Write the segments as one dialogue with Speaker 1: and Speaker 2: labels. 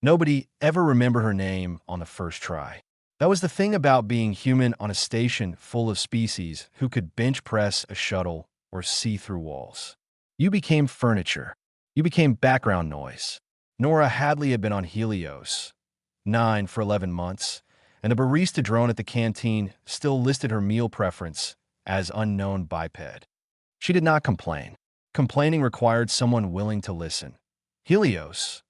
Speaker 1: Nobody ever remembered her name on the first try. That was the thing about being human on a station full of species who could bench press a shuttle or see through walls. You became furniture. You became background noise. Nora Hadley had been on Helios 9 for 11 months, and the barista drone at the canteen still listed her meal preference as unknown biped. She did not complain. Complaining required someone willing to listen. Helios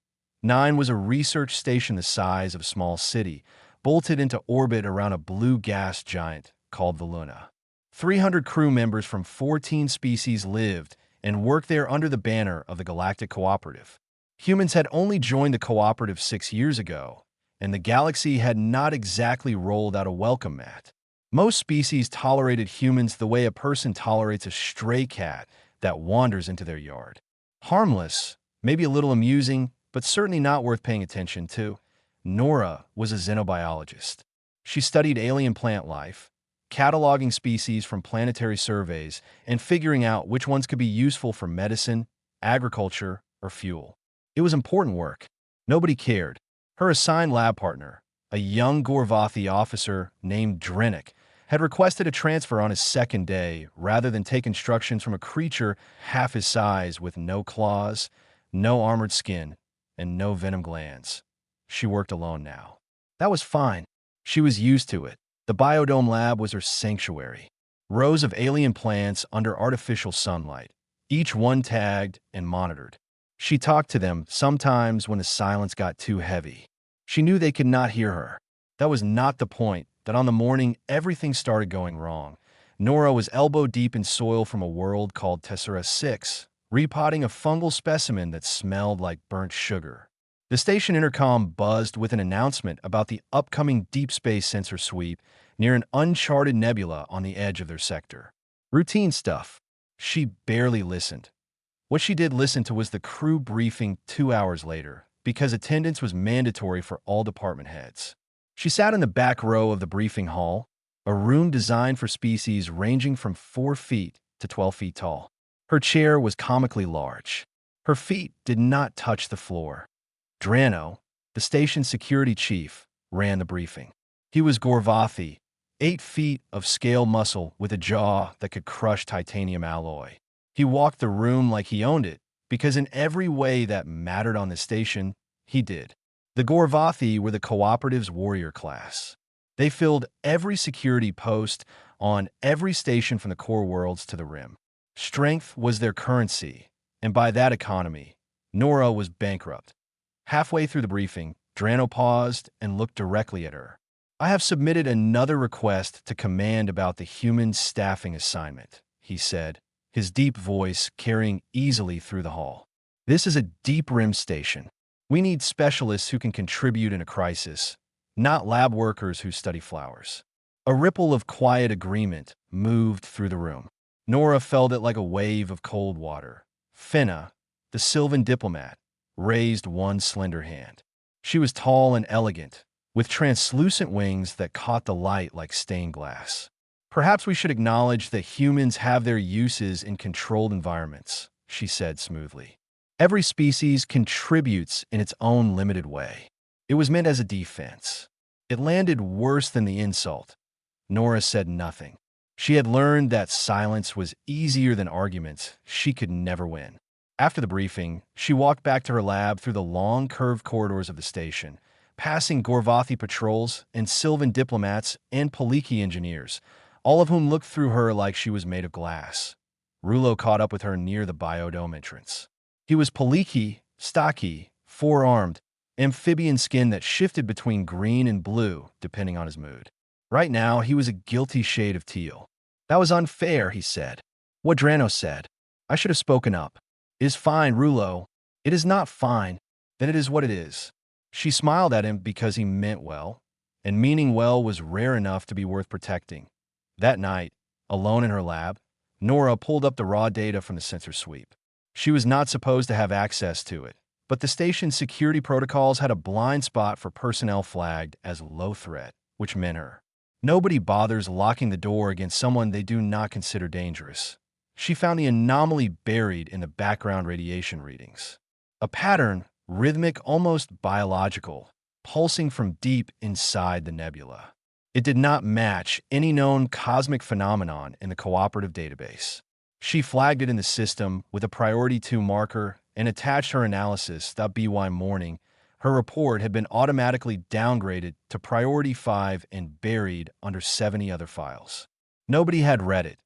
Speaker 1: 9 was a research station the size of a small city, bolted into orbit around a blue gas giant called the Luna. 300 crew members from 14 species lived and worked there under the banner of the Galactic Cooperative. Humans had only joined the cooperative 6 years ago, and the galaxy had not exactly rolled out a welcome mat. Most species tolerated humans the way a person tolerates a stray cat that wanders into their yard. Harmless, maybe a little amusing, but certainly not worth paying attention to. Nora was a xenobiologist. She studied alien plant life, cataloging species from planetary surveys and figuring out which ones could be useful for medicine, agriculture, or fuel. It was important work. Nobody cared. Her assigned lab partner, a young Gorvathi officer named Drennick, had requested a transfer on his second day rather than take instructions from a creature half his size with no claws, no armored skin, and no venom glands. She worked alone now. That was fine. She was used to it. The Biodome Lab was her sanctuary. Rows of alien plants under artificial sunlight, each one tagged and monitored. She talked to them sometimes when the silence got too heavy. She knew they could not hear her. That was not the point, that on the morning everything started going wrong. Nora was elbow-deep in soil from a world called Tessera 6, repotting a fungal specimen that smelled like burnt sugar. The station intercom buzzed with an announcement about the upcoming deep space sensor sweep near an uncharted nebula on the edge of their sector. Routine stuff. She barely listened. What she did listen to was the crew briefing 2 hours later, because attendance was mandatory for all department heads. She sat in the back row of the briefing hall, a room designed for species ranging from 4 feet to 12 feet tall. Her chair was comically large. Her feet did not touch the floor. Drano, the station's security chief, ran the briefing. He was Gorvathi, 8 feet of scale muscle with a jaw that could crush titanium alloy. He walked the room like he owned it, because in every way that mattered on the station, he did. The Gorvathi were the cooperative's warrior class. They filled every security post on every station from the core worlds to the rim. Strength was their currency, and by that economy, Nora was bankrupt. Halfway through the briefing, Drano paused and looked directly at her. "I have submitted another request to command about the human staffing assignment," he said, his deep voice carrying easily through the hall. "This is a deep rim station. We need specialists who can contribute in a crisis, not lab workers who study flowers." A ripple of quiet agreement moved through the room. Nora felt it like a wave of cold water. Finna, the Sylvan diplomat, raised one slender hand. She was tall and elegant, with translucent wings that caught the light like stained glass. "Perhaps we should acknowledge that humans have their uses in controlled environments," she said smoothly. "Every species contributes in its own limited way." It was meant as a defense. It landed worse than the insult. Nora said nothing. She had learned that silence was easier than arguments she could never win. After the briefing, she walked back to her lab through the long, curved corridors of the station, passing Gorvathi patrols and Sylvan diplomats and Paliki engineers, all of whom looked through her like she was made of glass. Rulo caught up with her near the biodome entrance. He was Paliki, stocky, four-armed, amphibian skin that shifted between green and blue, depending on his mood. Right now, he was a guilty shade of teal. "That was unfair," he said. "What Drano said. I should have spoken up." "It is fine, Rulo." "It is not fine. Then it is what it is." She smiled at him because he meant well, and meaning well was rare enough to be worth protecting. That night, alone in her lab, Nora pulled up the raw data from the sensor sweep. She was not supposed to have access to it, but the station's security protocols had a blind spot for personnel flagged as low threat, which meant her. Nobody bothers locking the door against someone they do not consider dangerous. She found the anomaly buried in the background radiation readings. A pattern rhythmic, almost biological, pulsing from deep inside the nebula. It did not match any known cosmic phenomenon in the cooperative database. She flagged it in the system with a Priority 2 marker and attached her analysis.by morning. Her report had been automatically downgraded to Priority 5 and buried under 70 other files. Nobody had read it.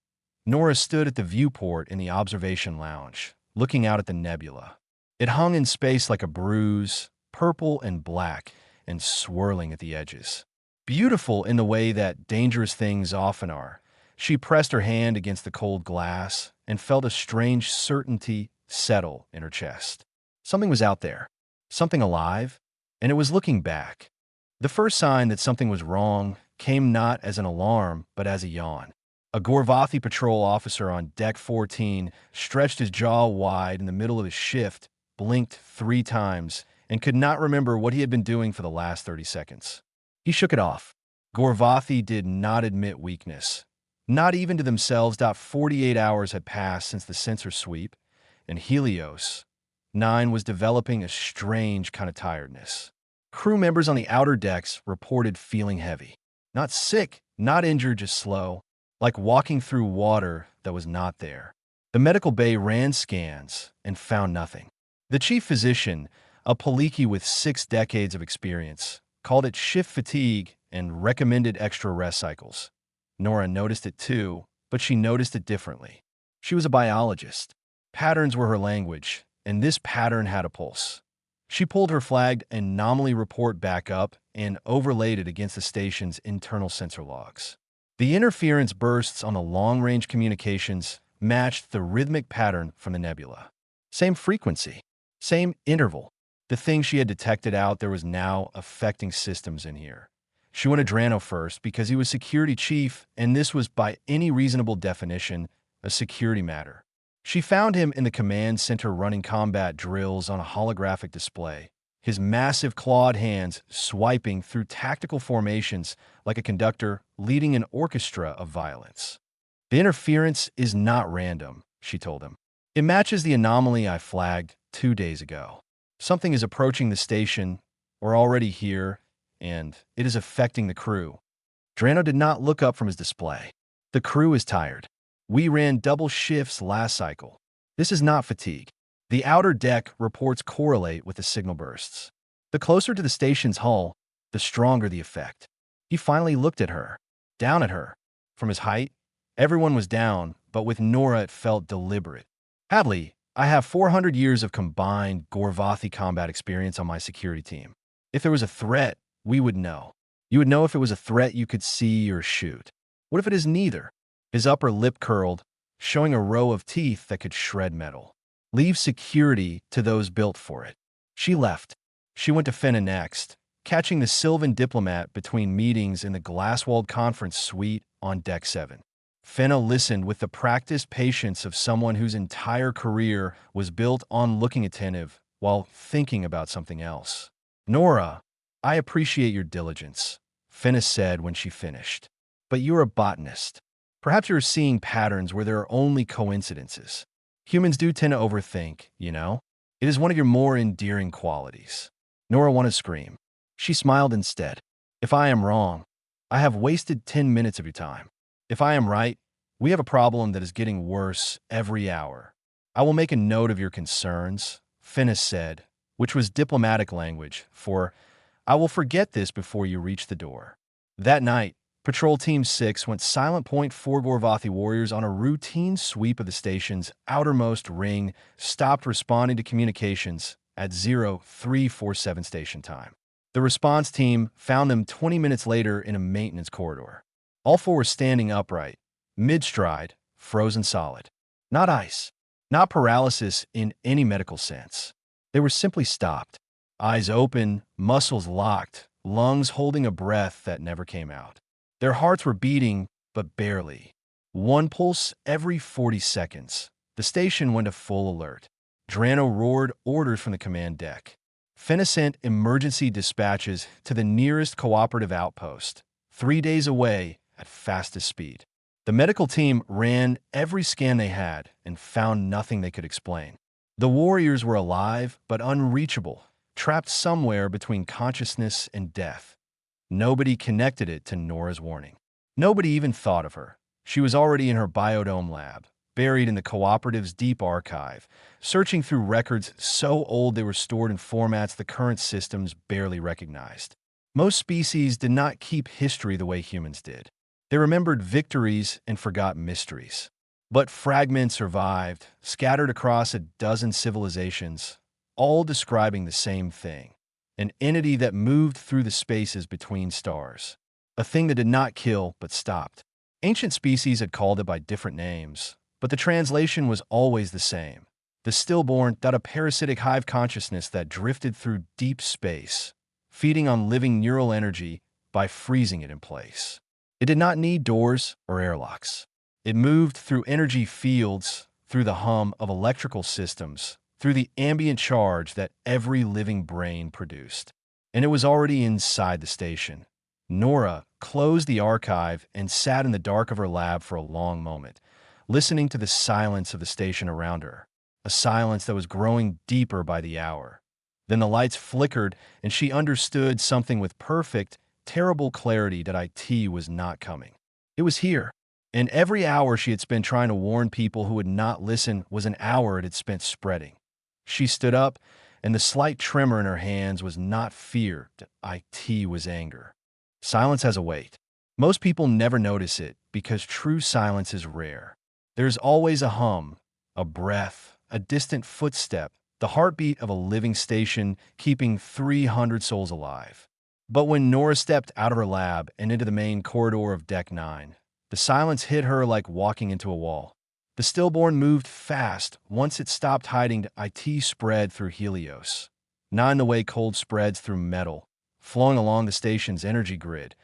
Speaker 1: Nora stood at the viewport in the observation lounge, looking out at the nebula. It hung in space like a bruise, purple and black, and swirling at the edges. Beautiful in the way that dangerous things often are. She pressed her hand against the cold glass and felt a strange certainty settle in her chest. Something was out there, something alive, and it was looking back. The first sign that something was wrong came not as an alarm, but as a yawn. A Gorvathi patrol officer on Deck 14 stretched his jaw wide in the middle of his shift, blinked 3 times, and could not remember what he had been doing for the last 30 seconds. He shook it off. Gorvathi did not admit weakness. Not even to themselves. 48 hours had passed since the sensor sweep, and Helios 9 was developing a strange kind of tiredness. Crew members on the outer decks reported feeling heavy. Not sick, not injured, just slow, like walking through water that was not there. The medical bay ran scans and found nothing. The chief physician, a Paliki with 6 decades of experience, called it shift fatigue and recommended extra rest cycles. Nora noticed it too, but she noticed it differently. She was a biologist. Patterns were her language, and this pattern had a pulse. She pulled her flagged anomaly report back up and overlaid it against the station's internal sensor logs. The interference bursts on the long-range communications matched the rhythmic pattern from the nebula. Same frequency, same interval. The thing she had detected out there was now affecting systems in here. She went to Drano first because he was security chief, and this was by any reasonable definition a security matter. She found him in the command center running combat drills on a holographic display, his massive clawed hands swiping through tactical formations like a conductor leading an orchestra of violence. The interference is not random, she told him. It matches the anomaly I flagged 2 days ago. Something is approaching the station, or already here, and it is affecting the crew. Drano did not look up from his display. The crew is tired. We ran double shifts last cycle. This is not fatigue. The outer deck reports correlate with the signal bursts. The closer to the station's hull, the stronger the effect. He finally looked at her, down at her. From his height, everyone was down, but with Nora it felt deliberate. Hadley, I have 400 years of combined Gorvathi combat experience on my security team. If there was a threat, we would know. You would know if it was a threat you could see or shoot. What if it is neither? His upper lip curled, showing a row of teeth that could shred metal. Leave security to those built for it. She left. She went to Fenna next, catching the Sylvan diplomat between meetings in the glass-walled conference suite on Deck 7. Fenna listened with the practiced patience of someone whose entire career was built on looking attentive while thinking about something else. Nora, I appreciate your diligence, Fenna said when she finished. But you're a botanist. Perhaps you're seeing patterns where there are only coincidences. Humans do tend to overthink, you know? It is one of your more endearing qualities. Nora wanted to scream. She smiled instead. If I am wrong, I have wasted 10 minutes of your time. If I am right, we have a problem that is getting worse every hour. I will make a note of your concerns, Fenna said, which was diplomatic language for, I will forget this before you reach the door. That night, Patrol Team 6 went silent point 4 Gorvathi warriors on a routine sweep of the station's outermost ring, stopped responding to communications at 0347 station time. The response team found them 20 minutes later in a maintenance corridor. All 4 were standing upright, mid-stride, frozen solid. Not ice, not paralysis in any medical sense. They were simply stopped, eyes open, muscles locked, lungs holding a breath that never came out. Their hearts were beating, but barely. 1 pulse every 40 seconds. The station went to full alert. Drano roared orders from the command deck. Fenna sent emergency dispatches to the nearest cooperative outpost, 3 days away at fastest speed. The medical team ran every scan they had and found nothing they could explain. The warriors were alive but unreachable, trapped somewhere between consciousness and death. Nobody connected it to Nora's warning. Nobody even thought of her. She was already in her biodome lab, buried in the cooperative's deep archive, searching through records so old they were stored in formats the current systems barely recognized. Most species did not keep history the way humans did. They remembered victories and forgot mysteries. But fragments survived, scattered across a dozen civilizations, all describing the same thing: an entity that moved through the spaces between stars. A thing that did not kill, but stopped. Ancient species had called it by different names, but the translation was always the same. The stillborn, a parasitic hive consciousness that drifted through deep space, feeding on living neural energy by freezing it in place. It did not need doors or airlocks. It moved through energy fields, through the hum of electrical systems, through the ambient charge that every living brain produced. And it was already inside the station. Nora closed the archive and sat in the dark of her lab for a long moment, listening to the silence of the station around her, a silence that was growing deeper by the hour. Then the lights flickered, and she understood something with perfect, terrible clarity: that IT was not coming. It was here. And every hour she had spent trying to warn people who would not listen was an hour it had spent spreading. She stood up, and the slight tremor in her hands was not fear. IT was anger. Silence has a weight. Most people never notice it because true silence is rare. There's always a hum, a breath, a distant footstep, the heartbeat of a living station keeping 300 souls alive. But when Nora stepped out of her lab and into the main corridor of Deck 9, the silence hit her like walking into a wall. The stillborn moved fast. Once it stopped hiding, IT spread through Helios, not in the way cold spreads through metal, flowing along the station's energy grid,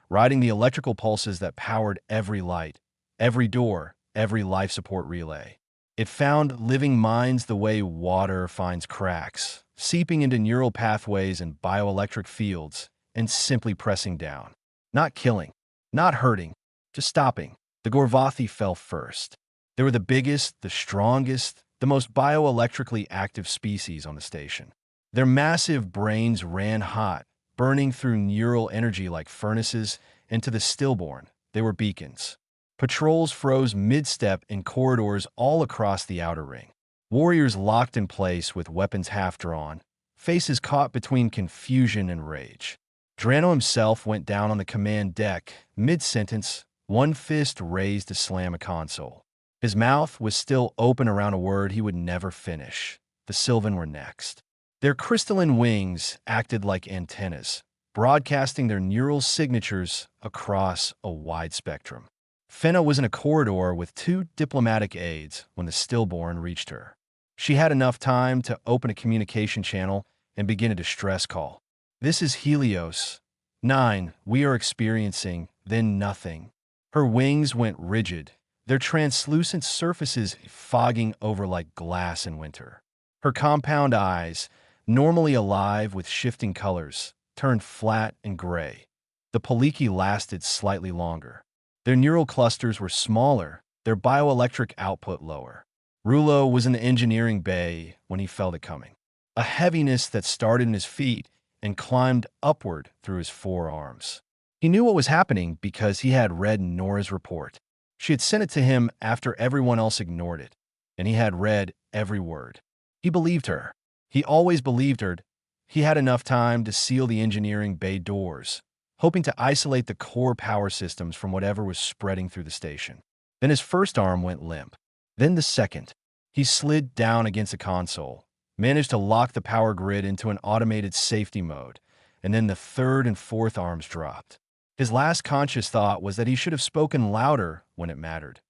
Speaker 1: riding the electrical pulses that powered every light, every door, every life support relay. It found living minds the way water finds cracks, seeping into neural pathways and bioelectric fields, and simply pressing down. Not killing, not hurting, just stopping. The Gorvathi fell first. They were the biggest, the strongest, the most bioelectrically active species on the station. Their massive brains ran hot, burning through neural energy like furnaces, and to the stillborn, they were beacons. Patrols froze mid-step in corridors all across the outer ring. Warriors locked in place with weapons half-drawn, faces caught between confusion and rage. Drano himself went down on the command deck, mid-sentence, one fist raised to slam a console. His mouth was still open around a word he would never finish. The Sylvan were next. Their crystalline wings acted like antennas, broadcasting their neural signatures across a wide spectrum. Fenna was in a corridor with 2 diplomatic aides when the stillborn reached her. She had enough time to open a communication channel and begin a distress call. "This is Helios 9. We are experiencing," then nothing. Her wings went rigid, their translucent surfaces fogging over like glass in winter. Her compound eyes, normally alive with shifting colors, turned flat and gray. The Paliki lasted slightly longer. Their neural clusters were smaller, their bioelectric output lower. Rulo was in the engineering bay when he felt it coming. A heaviness that started in his feet and climbed upward through his forearms. He knew what was happening because he had read Nora's report. She had sent it to him after everyone else ignored it, and he had read every word. He believed her. He always believed her. He had enough time to seal the engineering bay doors, hoping to isolate the core power systems from whatever was spreading through the station. Then his first arm went limp. Then the second. He slid down against a console, managed to lock the power grid into an automated safety mode, and then the third and fourth arms dropped. His last conscious thought was that he should have spoken louder when it mattered.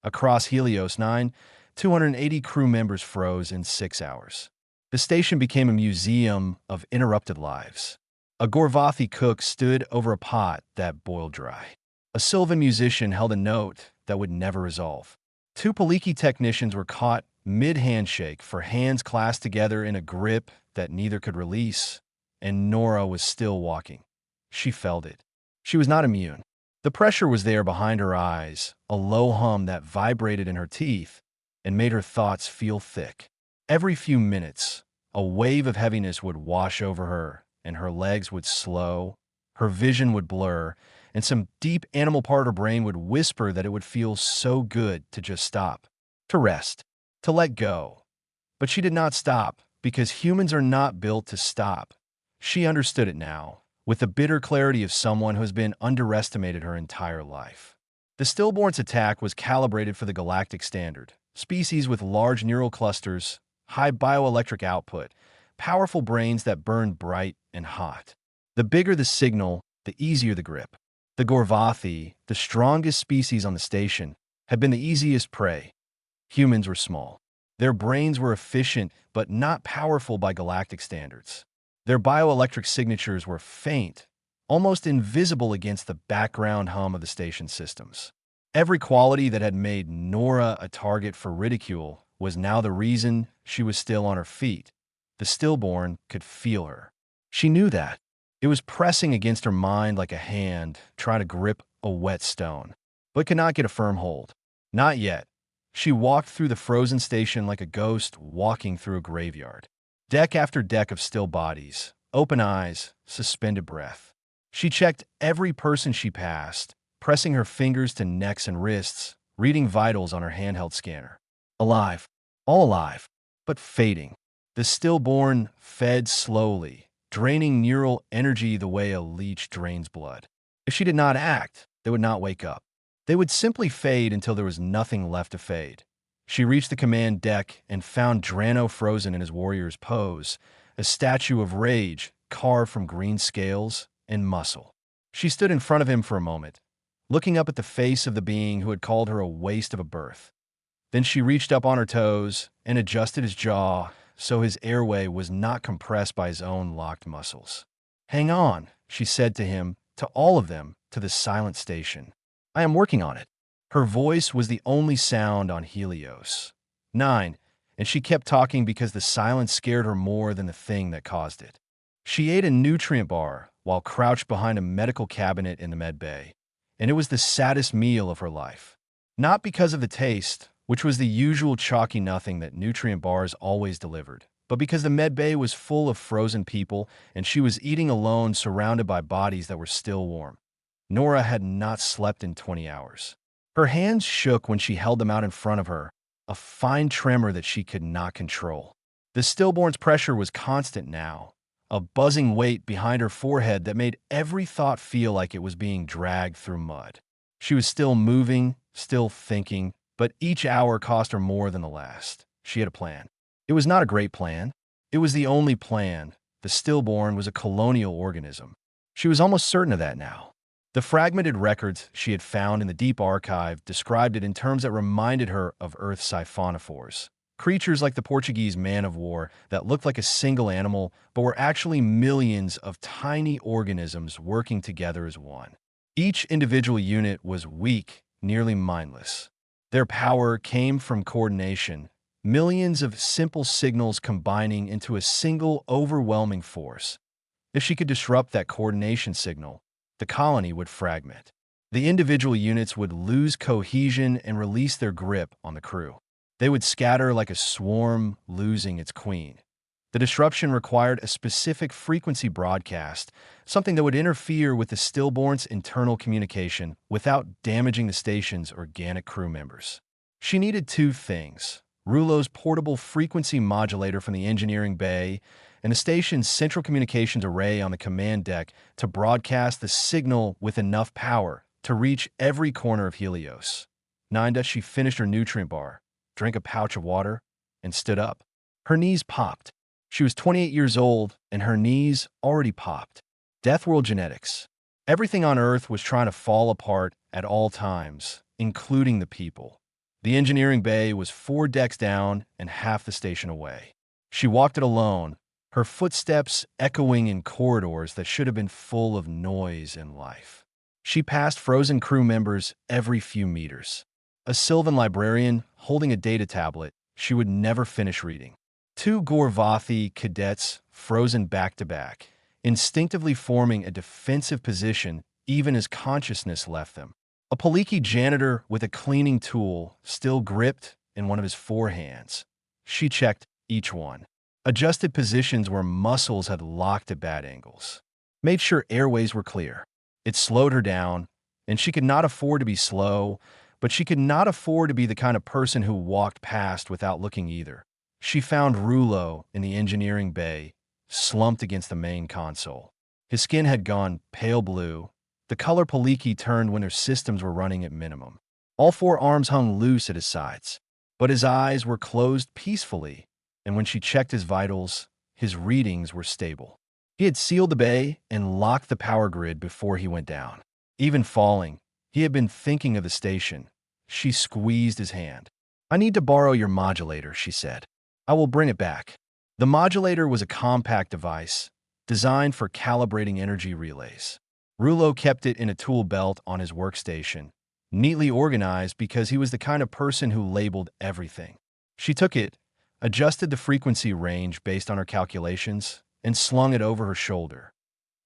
Speaker 1: Across Helios 9, 280 crew members froze in 6 hours. The station became a museum of interrupted lives. A Gorvathi cook stood over a pot that boiled dry. A Sylvan musician held a note that would never resolve. 2 Paliki technicians were caught mid-handshake for hands clasped together in a grip that neither could release, and Nora was still walking. She felt it. She was not immune. The pressure was there behind her eyes, a low hum that vibrated in her teeth and made her thoughts feel thick. Every few minutes, a wave of heaviness would wash over her, and her legs would slow, her vision would blur, and some deep animal part of her brain would whisper that it would feel so good to just stop, to rest, to let go. But she did not stop, because humans are not built to stop. She understood it now, with the bitter clarity of someone who has been underestimated her entire life. The stillborn's attack was calibrated for the galactic standard, species with large neural clusters, high bioelectric output, powerful brains that burn bright and hot. The bigger the signal, the easier the grip. The Gorvathi, the strongest species on the station, had been the easiest prey. Humans were small. Their brains were efficient, but not powerful by galactic standards. Their bioelectric signatures were faint, almost invisible against the background hum of the station systems. Every quality that had made Nora a target for ridicule was now the reason she was still on her feet. The stillborn could feel her. She knew that. It was pressing against her mind like a hand trying to grip a wet stone, but could not get a firm hold. Not yet. She walked through the frozen station like a ghost walking through a graveyard. Deck after deck of still bodies, open eyes, suspended breath. She checked every person she passed, pressing her fingers to necks and wrists, reading vitals on her handheld scanner. Alive, all alive, but fading. The stillborn fed slowly, draining neural energy the way a leech drains blood. If she did not act, they would not wake up. They would simply fade until there was nothing left to fade. She reached the command deck and found Drano frozen in his warrior's pose, a statue of rage carved from green scales and muscle. She stood in front of him for a moment, looking up at the face of the being who had called her a waste of a birth. Then she reached up on her toes and adjusted his jaw so his airway was not compressed by his own locked muscles. "Hang on," she said to him, to all of them, to the silent station. "I am working on it." Her voice was the only sound on Helios 9, and she kept talking because the silence scared her more than the thing that caused it. She ate a nutrient bar while crouched behind a medical cabinet in the med bay, and it was the saddest meal of her life. Not because of the taste, which was the usual chalky nothing that nutrient bars always delivered, but because the med bay was full of frozen people and she was eating alone surrounded by bodies that were still warm. Nora had not slept in 20 hours. Her hands shook when she held them out in front of her, a fine tremor that she could not control. The stillborn's pressure was constant now, a buzzing weight behind her forehead that made every thought feel like it was being dragged through mud. She was still moving, still thinking, but each hour cost her more than the last. She had a plan. It was not a great plan. It was the only plan. The stillborn was a colonial organism. She was almost certain of that now. The fragmented records she had found in the deep archive described it in terms that reminded her of Earth's siphonophores, creatures like the Portuguese man-of-war that looked like a single animal but were actually millions of tiny organisms working together as one. Each individual unit was weak, nearly mindless. Their power came from coordination, millions of simple signals combining into a single overwhelming force. If she could disrupt that coordination signal, the colony would fragment. The individual units would lose cohesion and release their grip on the crew. They would scatter like a swarm losing its queen. The disruption required a specific frequency broadcast, something that would interfere with the stillborn's internal communication without damaging the station's organic crew members. She needed two things: Rulo's portable frequency modulator from the engineering bay and the station's central communications array on the command deck to broadcast the signal with enough power to reach every corner of Helios. 9. She finished her nutrient bar, drank a pouch of water, and stood up. Her knees popped. She was 28 years old, and her knees already popped. Death World genetics. Everything on Earth was trying to fall apart at all times, including the people. The engineering bay was 4 decks down and half the station away. She walked it alone, her footsteps echoing in corridors that should have been full of noise and life. She passed frozen crew members every few meters. A Sylvan librarian holding a data tablet she would never finish reading. 2 Gorvathi cadets frozen back-to-back, instinctively forming a defensive position even as consciousness left them. A Paliki janitor with a cleaning tool still gripped in one of his 4 hands. She checked each one. adjusted positions where muscles had locked at bad angles, made sure airways were clear. It slowed her down, and she could not afford to be slow, but she could not afford to be the kind of person who walked past without looking either. She found Rulo in the engineering bay, slumped against the main console. His skin had gone pale blue, the color Paliki turned when her systems were running at minimum. All four arms hung loose at his sides, but his eyes were closed peacefully, and when she checked his vitals, his readings were stable. He had sealed the bay and locked the power grid before he went down. Even falling, he had been thinking of the station. She squeezed his hand. "I need to borrow your modulator," she said. "I will bring it back." The modulator was a compact device designed for calibrating energy relays. Rulo kept it in a tool belt on his workstation, neatly organized because he was the kind of person who labeled everything. She took it, adjusted the frequency range based on her calculations, and slung it over her shoulder.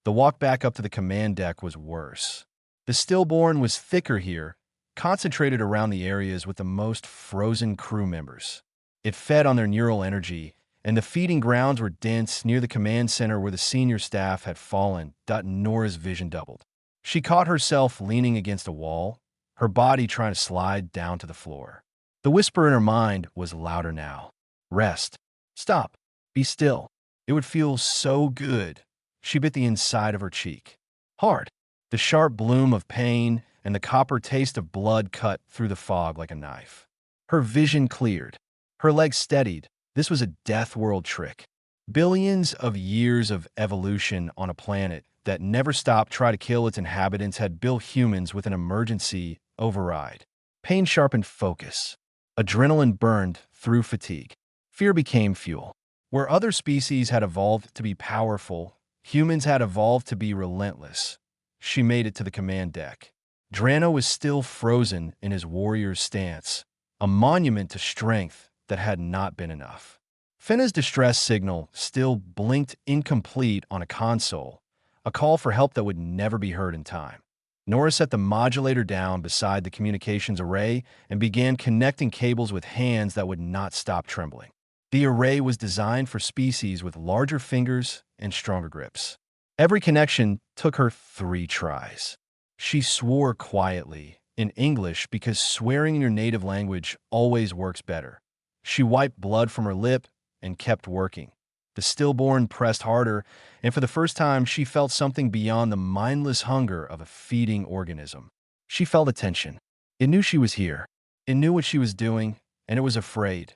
Speaker 1: The walk back up to the command deck was worse. The stillborn was thicker here, concentrated around the areas with the most frozen crew members. It fed on their neural energy, and the feeding grounds were dense near the command center where the senior staff had fallen. Nora's vision doubled. She caught herself leaning against a wall, her body trying to slide down to the floor. The whisper in her mind was louder now. "Rest. Stop. Be still." It would feel so good. She bit the inside of her cheek. Hard. The sharp bloom of pain and the copper taste of blood cut through the fog like a knife. Her vision cleared. Her legs steadied. This was a death world trick. Billions of years of evolution on a planet that never stopped trying to kill its inhabitants had built humans with an emergency override. Pain sharpened focus. Adrenaline burned through fatigue. Fear became fuel. Where other species had evolved to be powerful, humans had evolved to be relentless. She made it to the command deck. Drano was still frozen in his warrior's stance, a monument to strength that had not been enough. Finna's distress signal still blinked incomplete on a console, a call for help that would never be heard in time. Nora set the modulator down beside the communications array and began connecting cables with hands that would not stop trembling. The array was designed for species with larger fingers and stronger grips. Every connection took her 3 tries. She swore quietly, in English because swearing in your native language always works better. She wiped blood from her lip and kept working. The stillborn pressed harder, and for the first time she felt something beyond the mindless hunger of a feeding organism. She felt attention. It knew she was here. It knew what she was doing, and it was afraid.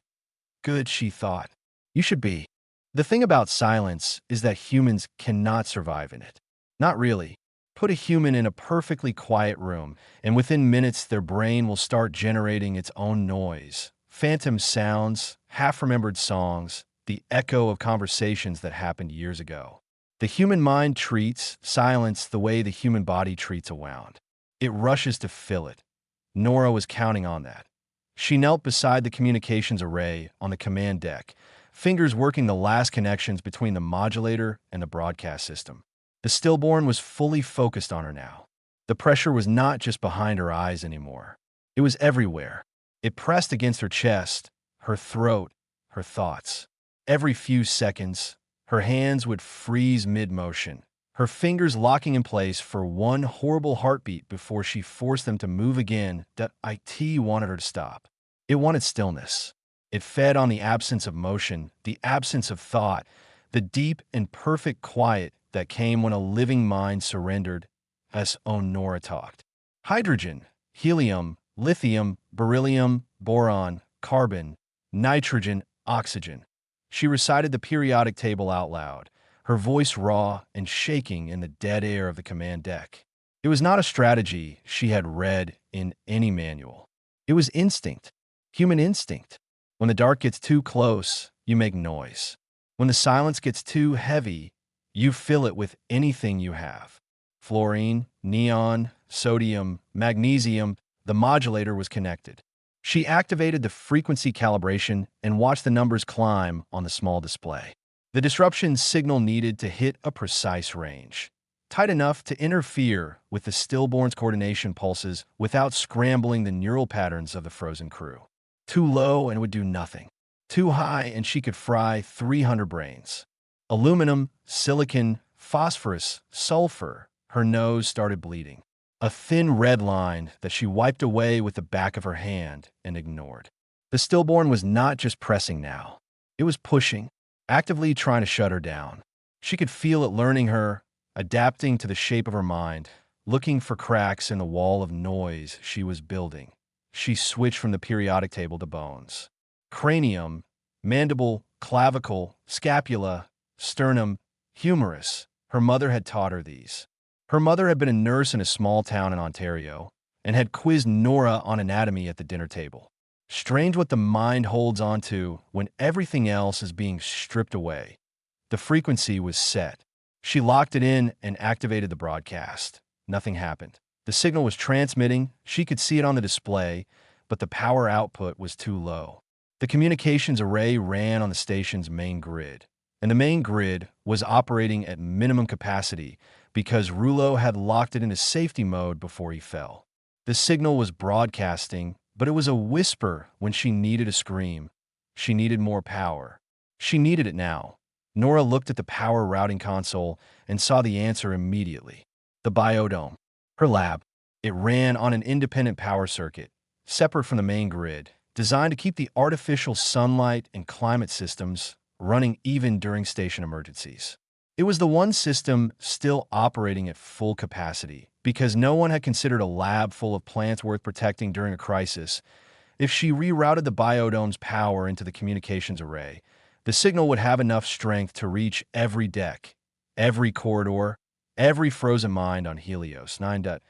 Speaker 1: Good, she thought. You should be. The thing about silence is that humans cannot survive in it. Not really. Put a human in a perfectly quiet room, and within minutes their brain will start generating its own noise. Phantom sounds, half-remembered songs, the echo of conversations that happened years ago. The human mind treats silence the way the human body treats a wound. It rushes to fill it. Nora was counting on that. She knelt beside the communications array on the command deck, fingers working the last connections between the modulator and the broadcast system. The stillborn was fully focused on her now. The pressure was not just behind her eyes anymore. It was everywhere. It pressed against her chest, her throat, her thoughts. Every few seconds, her hands would freeze mid-motion, her fingers locking in place for one horrible heartbeat before she forced them to move again. It wanted her to stop. It wanted stillness. It fed on the absence of motion, the absence of thought, the deep and perfect quiet that came when a living mind surrendered, as Nora talked. Hydrogen, helium, lithium, beryllium, boron, carbon, nitrogen, oxygen. She recited the periodic table out loud, her voice raw and shaking in the dead air of the command deck. It was not a strategy she had read in any manual. It was instinct, human instinct. When the dark gets too close, you make noise. When the silence gets too heavy, you fill it with anything you have. Fluorine, neon, sodium, magnesium. The modulator was connected. She activated the frequency calibration and watched the numbers climb on the small display. The disruption signal needed to hit a precise range, tight enough to interfere with the stillborn's coordination pulses without scrambling the neural patterns of the frozen crew. Too low and it would do nothing. Too high and she could fry 300 brains. Aluminum, silicon, phosphorus, sulfur. Her nose started bleeding. A thin red line that she wiped away with the back of her hand and ignored. The stillborn was not just pressing now. It was pushing, actively trying to shut her down. She could feel it learning her, adapting to the shape of her mind, looking for cracks in the wall of noise she was building. She switched from the periodic table to bones. Cranium, mandible, clavicle, scapula, sternum, humerus. Her mother had taught her these. Her mother had been a nurse in a small town in Ontario and had quizzed Nora on anatomy at the dinner table. Strange what the mind holds on to when everything else is being stripped away. The frequency was set. She locked it in and activated the broadcast. Nothing happened. The signal was transmitting, she could see it on the display, but the power output was too low. The communications array ran on the station's main grid, and the main grid was operating at minimum capacity because Rouleau had locked it into safety mode before he fell. The signal was broadcasting, but it was a whisper when she needed a scream. She needed more power. She needed it now. Nora looked at the power routing console and saw the answer immediately. The biodome. Her lab. It ran on an independent power circuit, separate from the main grid, designed to keep the artificial sunlight and climate systems running even during station emergencies. It was the one system still operating at full capacity because no one had considered a lab full of plants worth protecting during a crisis. If she rerouted the biodome's power into the communications array, the signal would have enough strength to reach every deck, every corridor, every frozen mind on Helios 9. But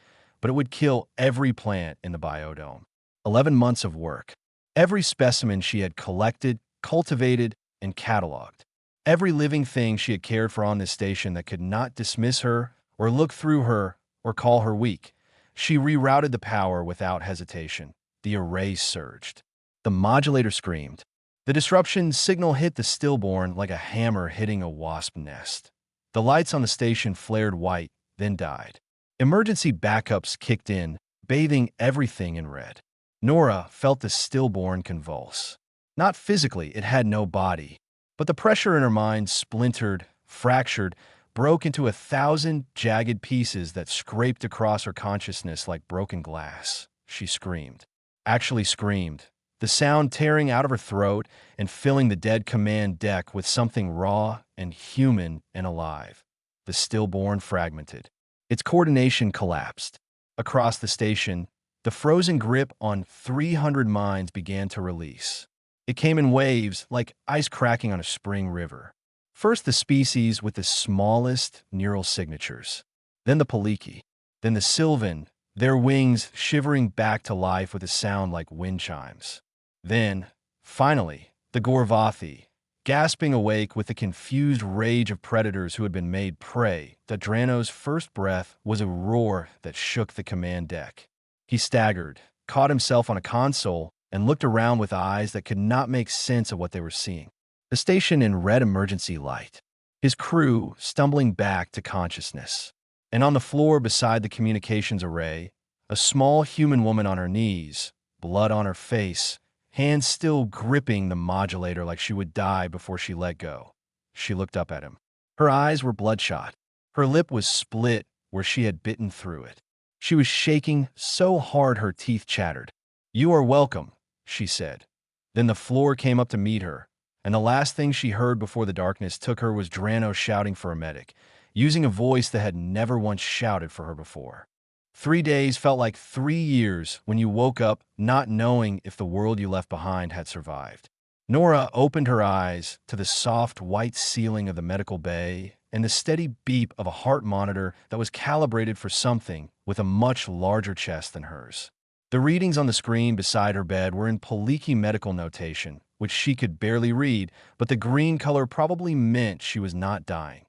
Speaker 1: it would kill every plant in the biodome. 11 months of work. Every specimen she had collected, cultivated, and cataloged. Every living thing she had cared for on this station that could not dismiss her or look through her or call her weak. She rerouted the power without hesitation. The array surged. The modulator screamed. The disruption signal hit the stillborn like a hammer hitting a wasp nest. The lights on the station flared white, then died. Emergency backups kicked in, bathing everything in red. Nora felt the stillborn convulse. Not physically, it had no body, but the pressure in her mind splintered, fractured, broke into 1,000 jagged pieces that scraped across her consciousness like broken glass. She screamed. Actually screamed. The sound tearing out of her throat and filling the dead command deck with something raw and human and alive. The stillborn fragmented. Its coordination collapsed. Across the station, the frozen grip on 300 minds began to release. It came in waves like ice cracking on a spring river. First the species with the smallest neural signatures, then the Paliki, then the Sylvan, their wings shivering back to life with a sound like wind chimes. Then, finally, the Gorvathi, gasping awake with the confused rage of predators who had been made prey. Drano's first breath was a roar that shook the command deck. He staggered, caught himself on a console, and looked around with eyes that could not make sense of what they were seeing. The station in red emergency light. His crew stumbling back to consciousness. And on the floor beside the communications array, a small human woman on her knees, blood on her face, hands still gripping the modulator like she would die before she let go. She looked up at him. Her eyes were bloodshot. Her lip was split where she had bitten through it. She was shaking so hard her teeth chattered. "You are welcome," she said. Then the floor came up to meet her, and the last thing she heard before the darkness took her was Drano shouting for a medic, using a voice that had never once shouted for her before. 3 days felt like 3 years when you woke up not knowing if the world you left behind had survived. Nora opened her eyes to the soft white ceiling of the medical bay and the steady beep of a heart monitor that was calibrated for something with a much larger chest than hers. The readings on the screen beside her bed were in Paliki medical notation, which she could barely read, but the green color probably meant she was not dying.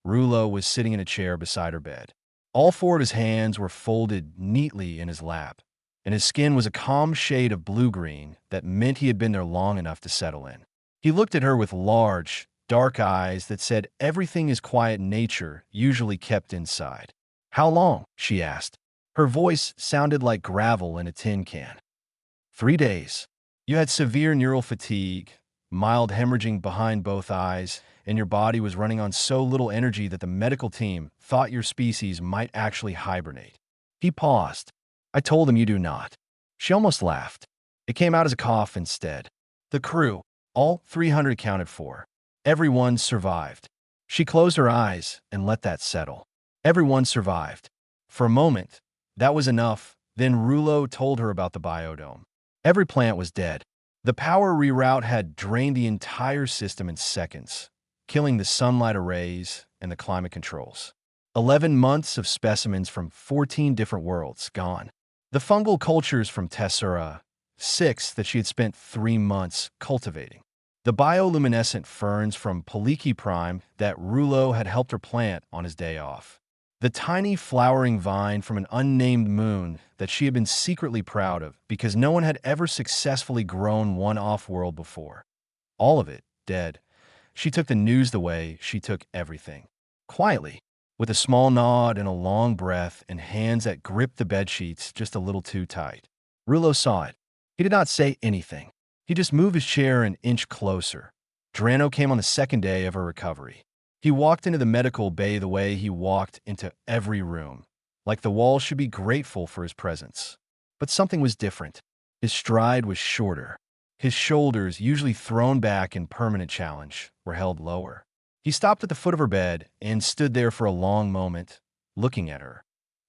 Speaker 1: Rouleau was sitting in a chair beside her bed. All 4 of his hands were folded neatly in his lap, and his skin was a calm shade of blue-green that meant he had been there long enough to settle in. He looked at her with large, dark eyes that said everything is quiet nature usually kept inside. "How long?" she asked. Her voice sounded like gravel in a tin can. 3 days. You had severe neural fatigue, mild hemorrhaging behind both eyes, and your body was running on so little energy that the medical team thought your species might actually hibernate. He paused. I told him you do not. She almost laughed. It came out as a cough instead. The crew, all 300 accounted for. Everyone survived. She closed her eyes and let that settle. Everyone survived. For a moment, that was enough. Then Rulo told her about the biodome. Every plant was dead. The power reroute had drained the entire system in seconds, killing the sunlight arrays and the climate controls. 11 months of specimens from 14 different worlds gone. The fungal cultures from Tessera, 6 that she had spent 3 months cultivating. The bioluminescent ferns from Paliki Prime that Rulo had helped her plant on his day off. The tiny flowering vine from an unnamed moon that she had been secretly proud of because no one had ever successfully grown one off-world before. All of it dead. She took the news the way she took everything. Quietly, with a small nod and a long breath and hands that gripped the bedsheets just a little too tight. Rulo saw it. He did not say anything. He just moved his chair an inch closer. Drano came on the second day of her recovery. He walked into the medical bay the way he walked into every room, like the walls should be grateful for his presence. But something was different. His stride was shorter. His shoulders, usually thrown back in permanent challenge, were held lower. He stopped at the foot of her bed and stood there for a long moment, looking at her.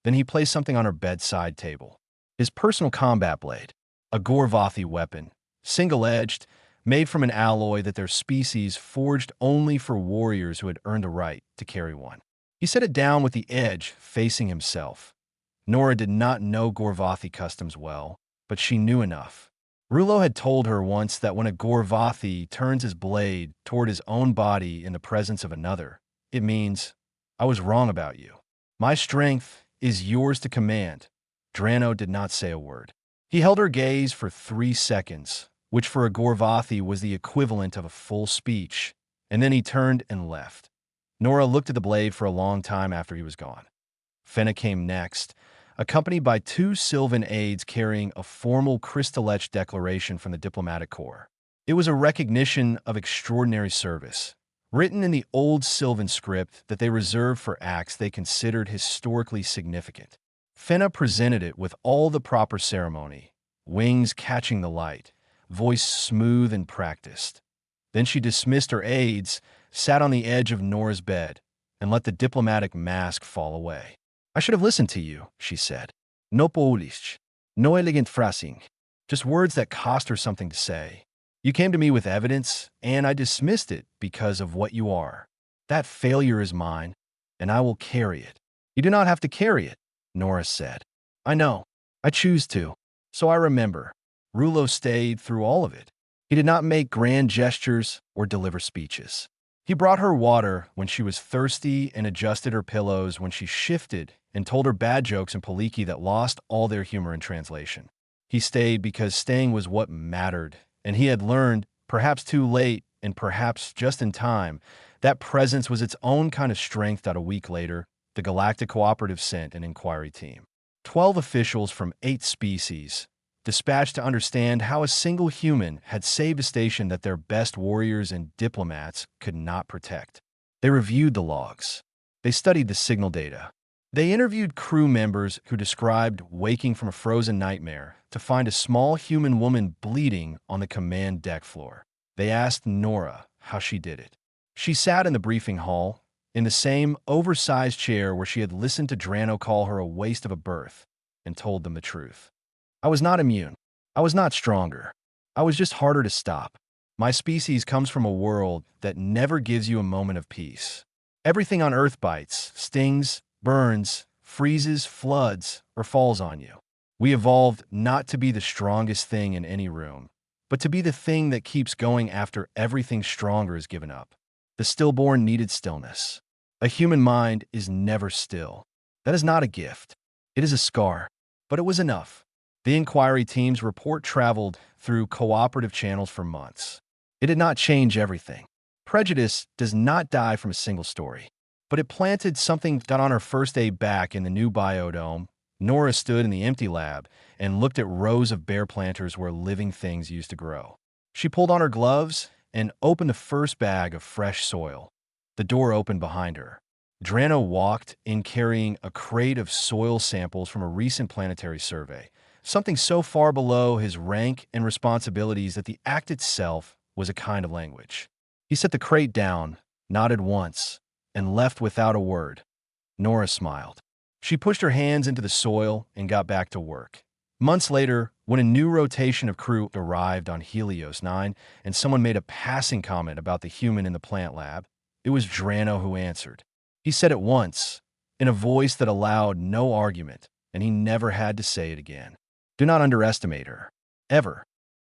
Speaker 1: Then he placed something on her bedside table. His personal combat blade, a Gorvathi weapon, single-edged, made from an alloy that their species forged only for warriors who had earned the right to carry one. He set it down with the edge facing himself. Nora did not know Gorvathi customs well, but she knew enough. Rulo had told her once that when a Gorvathi turns his blade toward his own body in the presence of another, it means, I was wrong about you. My strength is yours to command. Drano did not say a word. He held her gaze for 3 seconds, which for a Gorvathi was the equivalent of a full speech, and then he turned and left. Nora looked at the blade for a long time after he was gone. Fenna came next, accompanied by 2 Sylvan aides carrying a formal crystal-etched declaration from the diplomatic corps. It was a recognition of extraordinary service, written in the old Sylvan script that they reserved for acts they considered historically significant. Fenna presented it with all the proper ceremony, wings catching the light, voice smooth and practiced. Then she dismissed her aides, sat on the edge of Nora's bed, and let the diplomatic mask fall away. I should have listened to you, she said. No Polish, no elegant phrasing, just words that cost her something to say. You came to me with evidence, and I dismissed it because of what you are. That failure is mine, and I will carry it. You do not have to carry it, Nora said. I know. I choose to. So I remember. Rulo stayed through all of it. He did not make grand gestures or deliver speeches. He brought her water when she was thirsty and adjusted her pillows when she shifted and told her bad jokes in Paliki that lost all their humor in translation. He stayed because staying was what mattered, and he had learned, perhaps too late and perhaps just in time, that presence was its own kind of strength. A week later, the Galactic Cooperative sent an inquiry team. 12 officials from 8 species, dispatched to understand how a single human had saved a station that their best warriors and diplomats could not protect. They reviewed the logs. They studied the signal data. They interviewed crew members who described waking from a frozen nightmare to find a small human woman bleeding on the command deck floor. They asked Nora how she did it. She sat in the briefing hall, in the same oversized chair where she had listened to Drano call her a waste of a berth, and told them the truth. I was not immune. I was not stronger. I was just harder to stop. My species comes from a world that never gives you a moment of peace. Everything on Earth bites, stings, burns, freezes, floods, or falls on you. We evolved not to be the strongest thing in any room, but to be the thing that keeps going after everything stronger is given up. The stillborn needed stillness. A human mind is never still. That is not a gift. It is a scar, but it was enough. The inquiry team's report traveled through cooperative channels for months. It did not change everything. Prejudice does not die from a single story, but it planted something that on her first day back in the new biodome, Nora stood in the empty lab and looked at rows of bare planters where living things used to grow. She pulled on her gloves and opened the first bag of fresh soil. The door opened behind her. Drano walked in carrying a crate of soil samples from a recent planetary survey, something so far below his rank and responsibilities that the act itself was a kind of language. He set the crate down, nodded once, and left without a word. Nora smiled. She pushed her hands into the soil and got back to work. Months later, when a new rotation of crew arrived on Helios 9 and someone made a passing comment about the human in the plant lab, it was Drano who answered. He said it once, in a voice that allowed no argument, and he never had to say it again. Do not underestimate her. Ever.